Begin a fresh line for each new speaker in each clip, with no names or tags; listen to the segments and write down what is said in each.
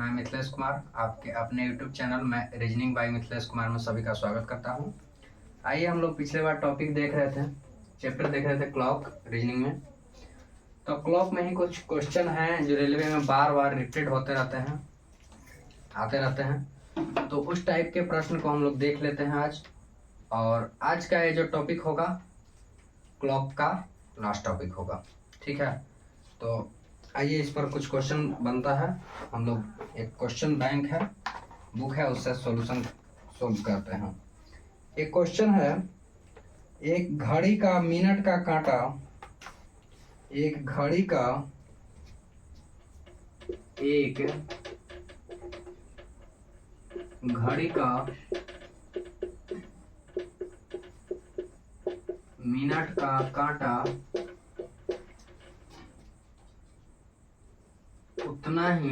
मैं मिथिलेश कुमार आपके अपने YouTube चैनल में रीजनिंग बाय मिथिलेश कुमार में सभी का स्वागत करता हूं। आइए हम लोग पिछले बार टॉपिक देख रहे थे, चैप्टर देख रहे थे क्लॉक रीजनिंग में। तो क्लॉक में ही कुछ क्वेश्चन हैं जो रेलवे में बार बार रिपीट होते रहते हैं, आते रहते हैं। तो उस टाइप के प्रश्न को हम लोग देख लेते हैं आज। और आज का ये जो टॉपिक होगा क्लॉक का लास्ट टॉपिक होगा, ठीक है। तो आइए इस पर कुछ क्वेश्चन बनता है। हम लोग एक क्वेश्चन बैंक है, बुक है, उससे सॉल्यूशन सोल्व करते हैं। एक क्वेश्चन है, एक घड़ी का मिनट का कांटा, एक घड़ी का मिनट का कांटा उतना ही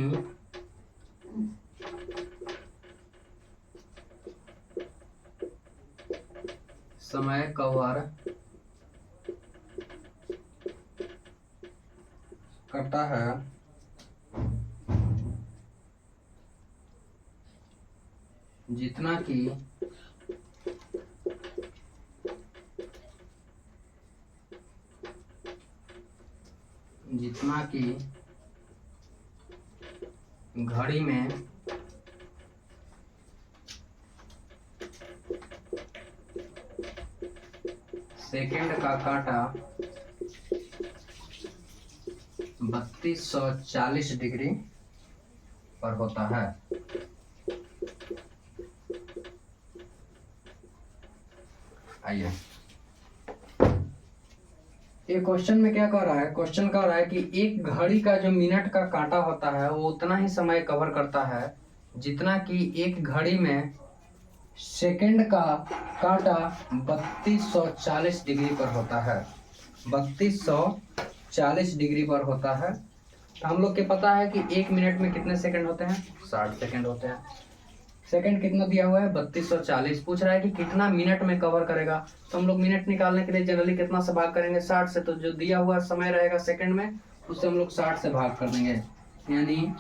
समय कवर करता है जितना कि घड़ी में सेकंड का कांटा 3240 डिग्री पर होता है। आइए, ये क्वेश्चन में क्या कह रहा है? क्वेश्चन कह रहा है कि एक घड़ी का जो मिनट का कांटा होता है वो उतना ही समय कवर करता है जितना कि एक घड़ी में सेकंड का कांटा 3240 डिग्री पर होता है। 3240 डिग्री पर होता है। तो हम लोग के पता है कि एक मिनट में कितने सेकंड होते हैं? 60 सेकंड होते हैं। सेकंड कितना दिया हुआ है? 3240। पूछ रहा है कि कितना मिनट में कवर करेगा। तो हम लोग मिनट निकालने के लिए जनरली कितना से भाग करेंगे? 60 से। तो जो दिया हुआ समय रहेगा सेकंड में, उससे हम लोग 60 से भाग कर देंगे। यानी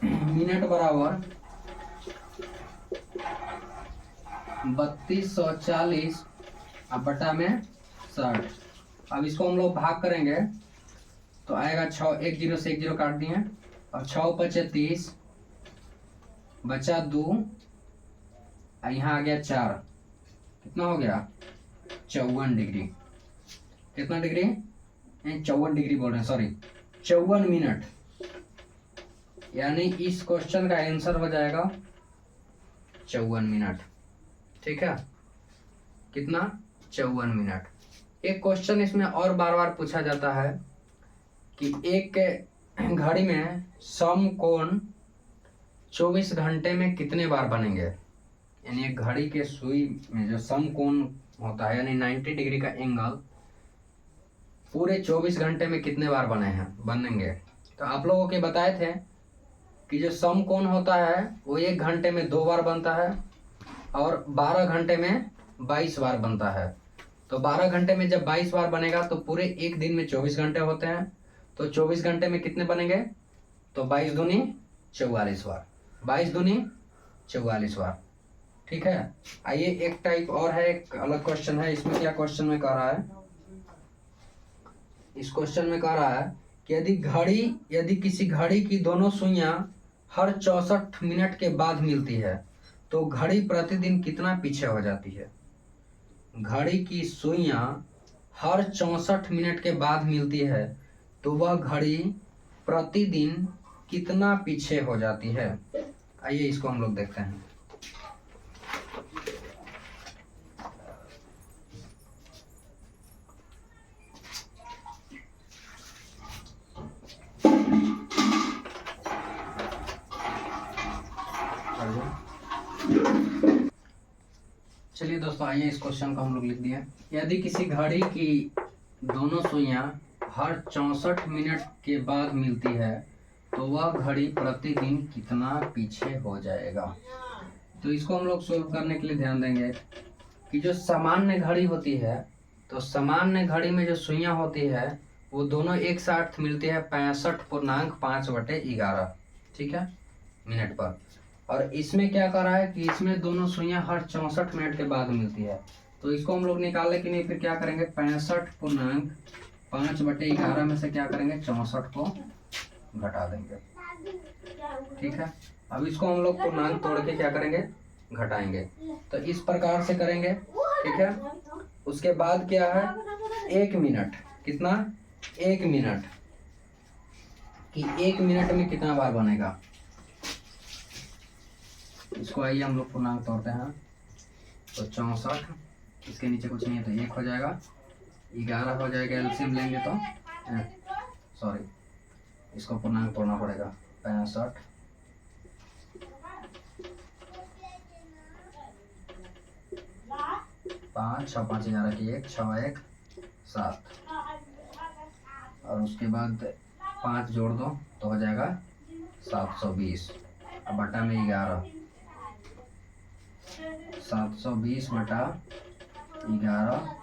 मिनट बराबर 3240 अब बटा में 60। अब इसको हम लोग भाग करेंगे तो आएगा 6, 1 0 से 1 0 काट दिए और 6 5 30 बचा 2, यहाँ आ गया 4। कितना हो गया? 54 डिग्री। कितना डिग्री? 54 डिग्री बोल रहे हैं, सॉरी 54 मिनट। यानी इस क्वेश्चन का आंसर हो जाएगा 54 मिनट, ठीक है। कितना? 54 मिनट। एक क्वेश्चन इसमें और बार बार पूछा जाता है कि एक घड़ी में समकोण 24 घंटे में कितने बार बनेंगे। यानी एक घड़ी के सुई में जो समकोण होता है यानी 90 डिग्री का एंगल पूरे 24 घंटे में कितने बार बनेंगे। तो आप लोगों के बताए थे कि जो समकोण होता है वो 1 घंटे में 2 बार बनता है और 12 घंटे में 22 बार बनता है। तो 12 घंटे में जब 22 बार बनेगा तो पूरे एक दिन में 24 घंटे होते हैं। तो 24 घंटे में कितने बनेंगे? तो 22 दूनी 44 बार। 22 दूनी 44 बार, ठीक है। आइए एक टाइप और है, एक अलग क्वेश्चन है। इसमें क्या क्वेश्चन में कह रहा है? इस क्वेश्चन में कह रहा है कि यदि किसी घड़ी की दोनों सुइयां हर 64 मिनट के बाद मिलती है तो घड़ी प्रतिदिन कितना पीछे हो जाती है। घड़ी की सुइयां हर 64 मिनट के बाद मिलती है तो वह घड़ी प्रतिदिन कितना पीछे हो जाती है। आइए इसको हम लोग देखते हैं। चलिए दोस्तों, आइए इस क्वेश्चन को हम लोग लिख दिए। यदि किसी घड़ी की दोनों सुइयां हर 64 मिनट के बाद मिलती है तो वह घड़ी प्रतिदिन कितना पीछे हो जाएगा। तो इसको हम लोग सोल्व करने के लिए ध्यान देंगे कि जो सामान्य घड़ी होती है, तो सामान्य घड़ी में जो सुइयां होती है वो दोनों एक साथ मिलती है 65.5/11, ठीक है। मिनट पर। और इसमें क्या कर रहा है कि इसमें दोनों सुइयां हर 64 मिनट के बाद मिलती है। तो इसको हम लोग निकालने के लिए फिर क्या करेंगे, 65.5/11 में से क्या करेंगे, 64 को घटा देंगे। ठीक है, अब इसको हम लोग पूर्णांक तोड़ के क्या करेंगे, घटाएंगे। तो इस प्रकार से करेंगे। ठीक है, उसके बाद क्या है, 1 मिनट, कितना, 1 मिनट कि 1 मिनट में कितना बार बनेगा। इसको आइए हम लोग पूर्णांक तोड़ते हैं। तो 64, इसके नीचे कुछ नहीं है तो 1 हो जाएगा, 11 हो जाएगा, एलसीएम लेंगे तो सॉरी इसको पूर्णांक तोड़ना पड़ेगा। 65 5 6 5 11 की 1 6 1 7 और उसके बाद 5 जोड़ दो तो हो जाएगा 720। अब बटा में 11, 720 बटा 11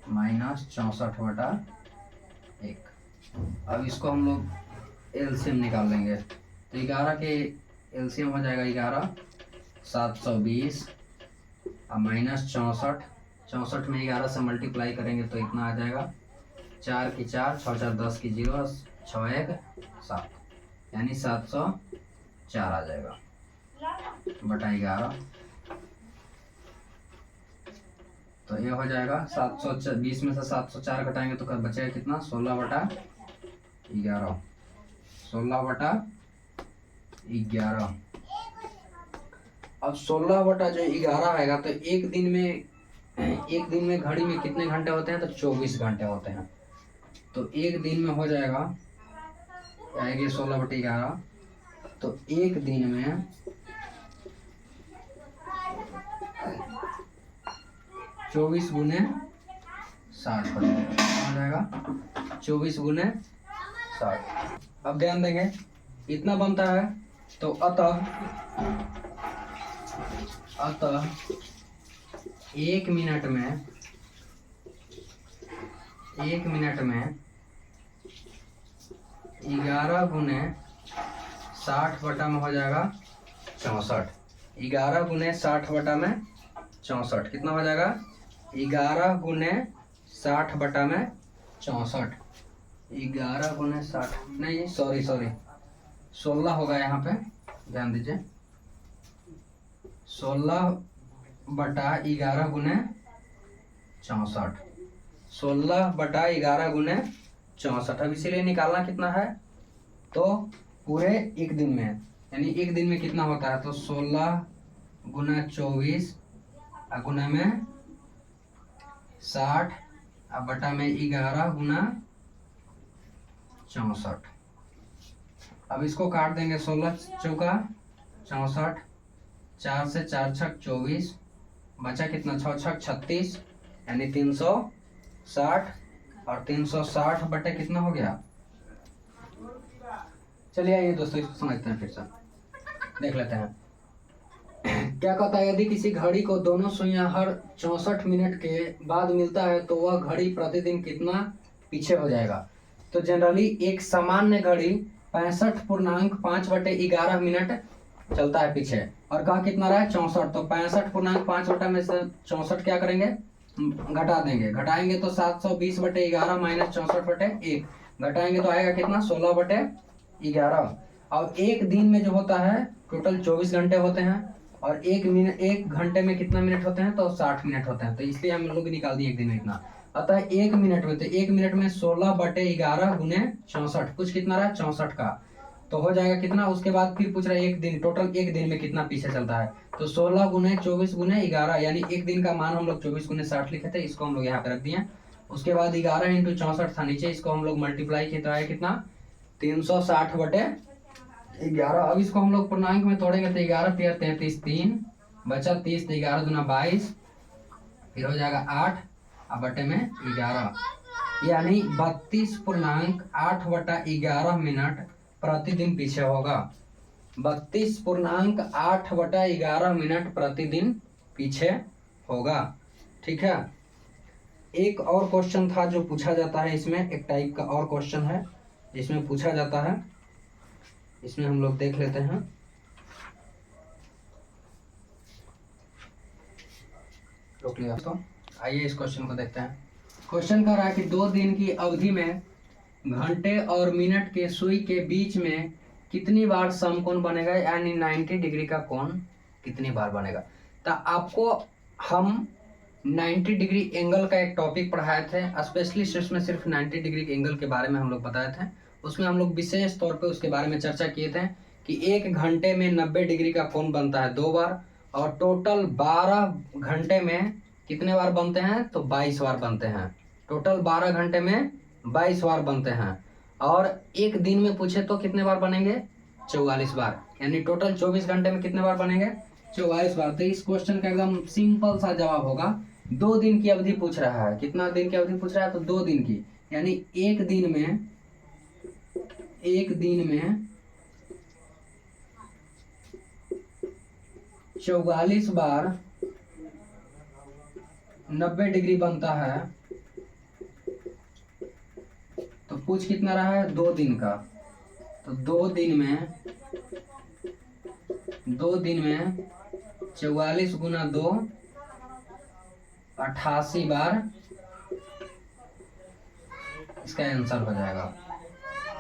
माइनस 64/1। अब इसको हम लोग एलसीएम निकाल लेंगे। तो 11 के एलसीएम हो जाएगा 11, 720 और माइनस 64, 64 में 11 से मल्टीप्लाई करेंगे तो इतना आ जाएगा, 4 की 4 6 4 10 की 0 6 1 7, यानी 704 आ जाएगा बटा 11। तो ये हो जाएगा 720 में से 704 घटाएंगे तो बचेगा कितना, 16/11, 16/11। अब 16/11 आएगा तो एक दिन में घड़ी में कितने घंटे होते हैं, तो 24 घंटे होते हैं। तो एक दिन में हो जाएगा, आएगी 16/11, तो एक दिन में 24 गुने 60 हो जाएगा, 24 गुने 60। अब ध्यान देंगे इतना बनता है। तो अतः 1 मिनट में 11 गुने 60 बटा में हो जाएगा 64। 11 गुने 60 बटा में 64 कितना हो जाएगा, 11 गुने 60 बटा में 64, 11 गुने 60 नहीं सॉरी 16 होगा यहाँ पे, ध्यान दीजिए, 16/11 गुने 64, 16/11 गुने 64। अब इसीलिए निकालना कितना है, तो पूरे एक दिन में, यानी एक दिन में कितना होता है, तो 16 गुना 24 गुना में 60 अब बटा में 11 गुना 64। अब इसको काट देंगे, 16 चौका 64, 4 से 4 छक 24, बचा कितना, 6 छक 36, यानी 360 और 360 बटे कितना हो गया। चलिए आइए दोस्तों इसको समझते हैं, फिर से देख लेते हैं। क्या कहता है, यदि किसी घड़ी को दोनों सुइयां हर 64 मिनट के बाद मिलता है तो वह घड़ी प्रतिदिन कितना पीछे हो जाएगा। तो जनरली एक सामान्य घड़ी 65.5/11 मिनट चलता है पीछे, और कहा कितना रहा है, 64। तो 65.5 में से 64 क्या करेंगे, घटा देंगे, घटाएंगे तो 720/11 माइनस 64/1 घटाएंगे तो आएगा कितना, 16/11। और एक दिन में जो होता है टोटल 24 घंटे होते हैं, और एक घंटे में कितना मिनट होते हैं, तो 60 मिनट होते हैं। तो इसलिए हम लोग निकाल दिए एक दिन में इतना। अतः एक मिनट में, तो एक मिनट में 16/11 गुने 64, कुछ कितना रहा, 64 का, तो हो जाएगा कितना। उसके बाद फिर पूछ रहा है एक दिन, टोटल एक दिन में कितना पीछे चलता है, तो 16 गुने 24 गुने 11, यानी एक दिन का मान हम लोग 24 गुने 60 लिखे थे, इसको हम लोग यहाँ पे रख दिए। उसके बाद 11 × 64 था नीचे, इसको हम लोग मल्टीप्लाई किया तो आया कितना, 360/11। अब इसको हम लोग पूर्णांक में तोड़ेंगे तो 11 3 33 3 बचा 30, 11 दूना 22, फिर हो जाएगा 8 अब बटे में 11, यानी 32.8/11 मिनट प्रतिदिन पीछे होगा। 32.8/11 मिनट प्रतिदिन पीछे होगा। ठीक है, एक और क्वेश्चन था जो पूछा जाता है इसमें, एक टाइप का और क्वेश्चन है जिसमें पूछा जाता है, इसमें हम लोग देख लेते हैं। रोक लिया तो आइए इस क्वेश्चन को देखते हैं। क्वेश्चन कर रहा है कि 2 दिन की अवधि में घंटे और मिनट के सुई के बीच में कितनी बार समकोण बनेगा, यानी 90 डिग्री का कोण कितनी बार बनेगा। तो आपको हम 90 डिग्री एंगल का एक टॉपिक पढ़ाए थे, स्पेशली उसमें सिर्फ 90 डिग्री एंगल के बारे में हम लोग बताए थे। उसमें हम लोग विशेष तौर पे उसके बारे में चर्चा किए थे कि 1 घंटे में 90 डिग्री का कोण बनता है 2 बार, और टोटल 12 घंटे में कितने बार बनते हैं, तो 22 बार बनते हैं। टोटल 12 घंटे में 22 बार बनते हैं, और एक दिन में पूछे तो कितने बार बनेंगे, 44 बार, यानी टोटल 24 घंटे में कितने बार बनेंगे, 44 बार। तो इस क्वेश्चन का एकदम सिंपल सा जवाब होगा, 2 दिन की अवधि पूछ रहा है। कितना दिन की अवधि पूछ रहा है, तो 2 दिन की, यानी एक दिन में 44 बार 90 डिग्री बनता है। तो पूछ कितना रहा है, 2 दिन का। तो 2 दिन में 44 गुना 2 88 बार इसका आंसर हो जाएगा।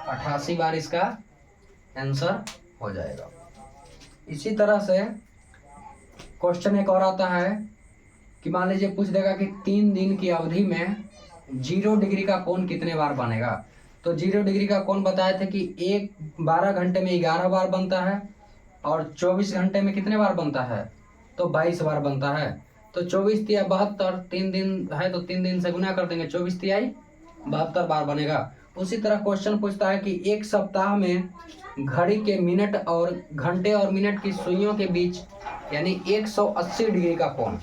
88 बार इसका आंसर हो जाएगा। इसी तरह से क्वेश्चन एक और आता है कि मान लीजिए पूछ देगा कि 3 दिन की अवधि में 0 डिग्री का कोण कितने बार बनेगा। तो 0 डिग्री का कोण बताए थे कि 12 घंटे में 11 बार बनता है, और 24 घंटे में कितने बार बनता है, तो 22 बार बनता है। तो 24 तिया 72, 3 दिन है तो 3 दिन से गुना कर देंगे, 24 तिहाई 72 बार बनेगा। उसी तरह क्वेश्चन पूछता है कि एक सप्ताह में घड़ी के मिनट और घंटे और मिनट की सुइयों के बीच यानी 180 डिग्री का कोण,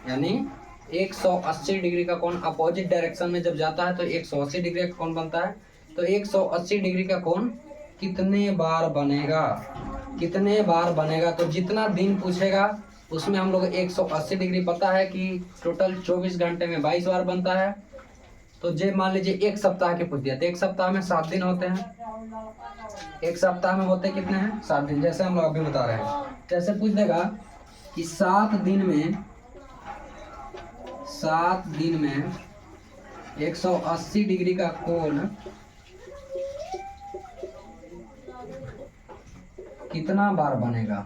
यानी 180 डिग्री का कोण अपोजिट डायरेक्शन में जब जाता है तो 180 डिग्री का कोण बनता है। तो 180 डिग्री का कोण कितने बार बनेगा, तो जितना दिन पूछेगा उसमें हम लोग 180 डिग्री पता है कि टोटल 24 घंटे में 22 बार बनता है। तो जे मान लीजिए एक सप्ताह के पूछ दिया, तो एक सप्ताह में 7 दिन होते हैं। एक सप्ताह में होते कितने हैं, 7 दिन, जैसे हम लोग अभी बता रहे हैं। जैसे पूछ देगा कि 7 दिन में 180 डिग्री का कोण कितना बार बनेगा।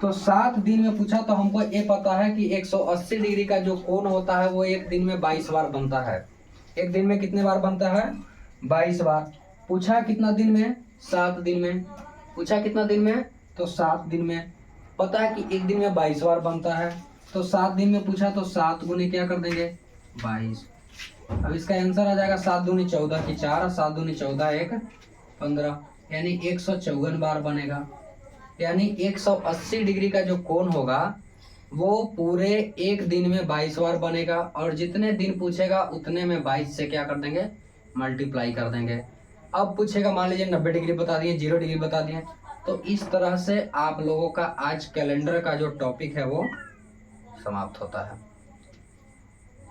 तो 7 दिन में पूछा तो हमको ये पता है कि 180 डिग्री का जो कोण होता है वो एक दिन में 22 बार बनता है। एक दिन में कितने बार बनता है, 22 बार। पूछा कितना दिन में, 7 दिन में। पूछा कितना दिन में, तो 7 दिन में। पता है कि एक दिन में 22 बार बनता है। तो 7 दिन में पूछा तो 7 गुने क्या कर देंगे, 22। अब इसका आंसर आ जाएगा 7 दूनी 14 की 4, 7 दूनी 14 1 15, यानी 154 बार बनेगा। यानी 180 डिग्री का जो कोण होगा वो पूरे एक दिन में 22 बार बनेगा, और जितने दिन पूछेगा उतने में 22 से क्या कर देंगे, मल्टीप्लाई कर देंगे। अब पूछेगा मान लीजिए 90 डिग्री बता दिए, 0 डिग्री बता दिए। तो इस तरह से आप लोगों का आज कैलेंडर का जो टॉपिक है वो समाप्त होता है।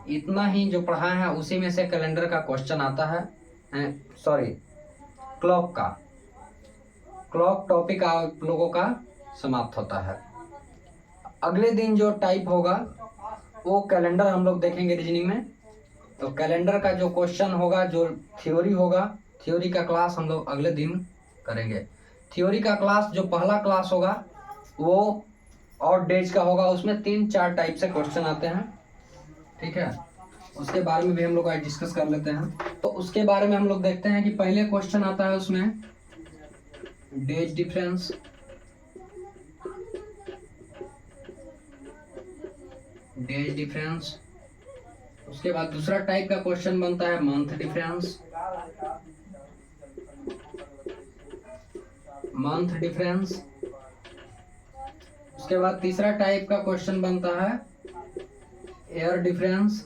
इतना ही जो पढ़ा है उसी में से कैलेंडर का क्वेश्चन आता है, क्लॉक टॉपिक आप लोगों का समाप्त होता है। अगले दिन जो टाइप होगा वो कैलेंडर हम लोग देखेंगे रीजनिंग में। तो कैलेंडर का जो क्वेश्चन होगा, जो थ्योरी होगा, थ्योरी का क्लास हम लोग अगले दिन करेंगे। थ्योरी का क्लास जो पहला क्लास होगा वो और डेज का होगा। उसमें 3-4 टाइप से क्वेश्चन आते हैं, ठीक है। उसके बारे में भी हम लोग आज डिस्कस कर लेते हैं। तो उसके बारे में हम लोग देखते हैं कि पहले क्वेश्चन आता है उसमें डेज डिफरेंस, उसके बाद दूसरा टाइप का क्वेश्चन बनता है मंथ डिफरेंस। उसके बाद तीसरा टाइप का क्वेश्चन बनता है ईयर डिफरेंस,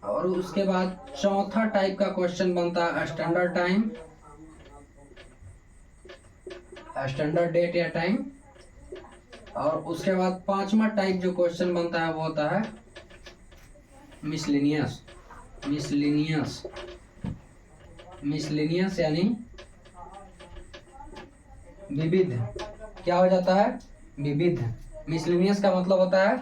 और उसके बाद चौथा टाइप का क्वेश्चन बनता है स्टैंडर्ड डेट या टाइम, और उसके बाद पांचवा टाइप जो क्वेश्चन बनता है वो होता है मिसलिनियस यानी विविध, क्या हो जाता है? विविध। मिसलेनियस का मतलब होता है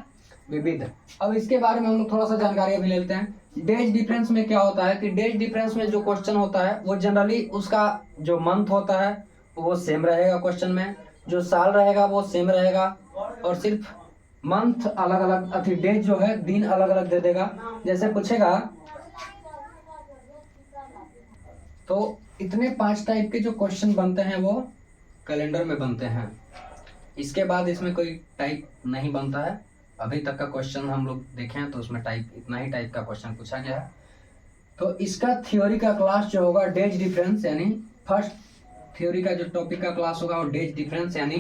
विविध। अब इसके बारे में हम लोग थोड़ा सा जानकारी अभी ले लेते हैं। डेज डिफरेंस में क्या होता है कि डेज डिफरेंस में जो क्वेश्चन होता है वो जनरली उसका जो मंथ होता है वो सेम रहेगा क्वेश्चन में, जो साल रहेगा वो सेम रहेगा, और सिर्फ मंथ अलग अलग, अथी डेज जो है दिन अलग अलग दे देगा। जैसे पूछेगा तो इतने 5 टाइप के जो क्वेश्चन बनते हैं वो कैलेंडर में बनते हैं। इसके बाद इसमें कोई टाइप नहीं बनता है। अभी तक का क्वेश्चन हम लोग देखें हैं तो उसमें टाइप इतना ही टाइप का क्वेश्चन पूछा गया है। तो इसका थ्योरी का क्लास जो होगा डेज डिफरेंस, यानी फर्स्ट थ्योरी का जो टॉपिक का क्लास होगा वो डेज डिफरेंस यानी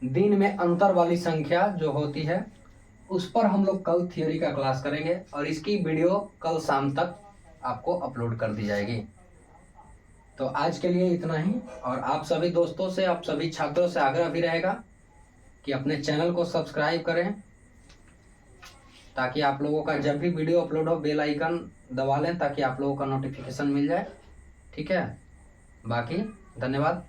दिन में अंतर वाली संख्या जो होती है, उस पर हम लोग कल थ्योरी का क्लास करेंगे और इसकी वीडियो कल शाम तक आपको अपलोड कर दी जाएगी। तो आज के लिए इतना ही, और आप सभी दोस्तों से, आप सभी छात्रों से आग्रह भी रहेगा कि अपने चैनल को सब्सक्राइब करें, ताकि आप लोगों का जब भी वीडियो अपलोड हो बेल आइकन दबा लें ताकि आप लोगों का नोटिफिकेशन मिल जाए। ठीक है, बाकी धन्यवाद।